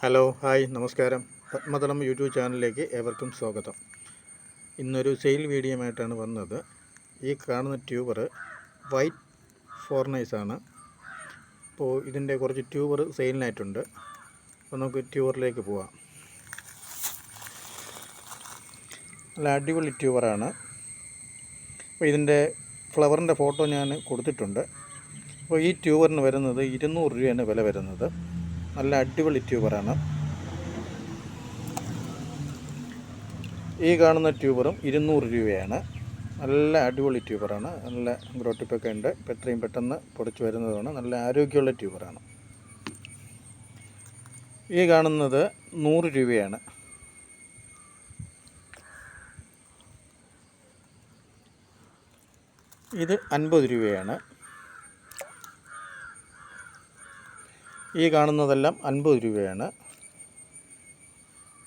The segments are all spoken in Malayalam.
ഹലോ ഹായ് നമസ്കാരം. പത്മതളം യൂട്യൂബ് ചാനലിലേക്ക് ഏവർക്കും സ്വാഗതം. ഇന്നൊരു സെയിൽ വീഡിയോയുമായിട്ടാണ് വന്നത്. ഈ കാണുന്ന ട്യൂബർ വൈറ്റ് ഫോർനൈസാണ്. അപ്പോൾ ഇതിൻ്റെ കുറച്ച് ട്യൂബർ സെയിലിനായിട്ടുണ്ട്. അപ്പോൾ നമുക്ക് ട്യൂബറിലേക്ക് പോവാം. നല്ല അടിപൊളി ട്യൂബറാണ്. അപ്പോൾ ഇതിൻ്റെ ഫ്ലവറിൻ്റെ ഫോട്ടോ ഞാൻ കൊടുത്തിട്ടുണ്ട്. അപ്പോൾ ഈ ട്യൂബറിന് വരുന്നത് 200 രൂപയാണ് വില വരുന്നത്. നല്ല അടിപൊളി ട്യൂബറാണ്. ഈ കാണുന്ന ട്യൂബറും 200 രൂപയാണ്. നല്ല അടിപൊളി ട്യൂബറാണ്. നല്ല ഗ്രോട്ടിപ്പൊക്കെ ഉണ്ട്. എത്രയും പെട്ടെന്ന് പൊടിച്ച് വരുന്നതാണ്. നല്ല ആരോഗ്യമുള്ള ട്യൂബറാണ്. ഈ കാണുന്നത് 100 രൂപയാണ്. ഇത് 50 രൂപയാണ്. ഈ കാണുന്നതെല്ലാം 50 രൂപയാണ്.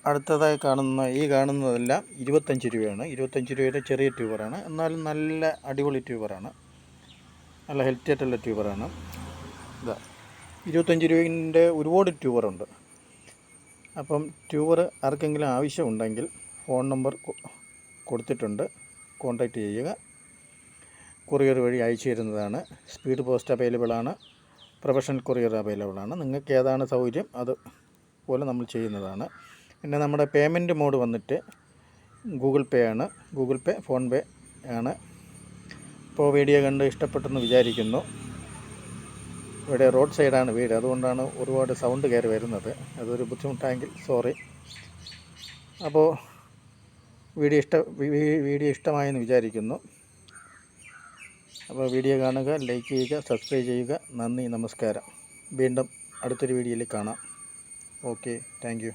അടുത്തതായി കാണുന്നതെല്ലാം 25 രൂപയാണ്. 25 രൂപയുടെ ചെറിയ ട്യൂബറാണ്. എന്നാലും നല്ല അടിപൊളി ട്യൂബറാണ്. നല്ല ഹെൽത്തി ആയിട്ടുള്ള ട്യൂബറാണ്. ഇതാ 25 രൂപയുടെ ഒരുപാട് ട്യൂബറുണ്ട്. അപ്പം ട്യൂബർ ആർക്കെങ്കിലും ആവശ്യമുണ്ടെങ്കിൽ ഫോൺ നമ്പർ കൊടുത്തിട്ടുണ്ട്. കോൺടാക്റ്റ് ചെയ്യുക. കൊറിയർ വഴി അയച്ചു തരുന്നതാണ്. സ്പീഡ് പോസ്റ്റ് അവൈലബിളാണ്. പ്രൊഫഷണൽ കൊറിയർ അവൈലബിളാണ്. നിങ്ങൾക്ക് ഏതാണ് സൗകര്യം അതുപോലെ നമ്മൾ ചെയ്യുന്നതാണ്. പിന്നെ നമ്മുടെ പേയ്മെൻറ്റ് മോഡ് വന്നിട്ട് ഗൂഗിൾ പേ ആണ്. ഗൂഗിൾ പേ, ഫോൺ പേ ആണ്. ഇപ്പോൾ വീഡിയോ കണ്ട് ഇഷ്ടപ്പെട്ടെന്ന് വിചാരിക്കുന്നു. ഇവിടെ റോഡ് സൈഡാണ് വീട്, അതുകൊണ്ടാണ് ഒരുപാട് സൗണ്ട് കയറി വരുന്നത്. അതൊരു ബുദ്ധിമുട്ടായെങ്കിൽ സോറി. അപ്പോൾ വീഡിയോ ഇഷ്ടമായെന്ന് വിചാരിക്കുന്നു. അപ്പോൾ വീഡിയോ കാണുക, ലൈക്ക് ചെയ്യുക, സബ്സ്ക്രൈബ് ചെയ്യുക. നന്ദി, നമസ്കാരം. വീണ്ടും അടുത്തൊരു വീഡിയോയിൽ കാണാം. Okay, thank you.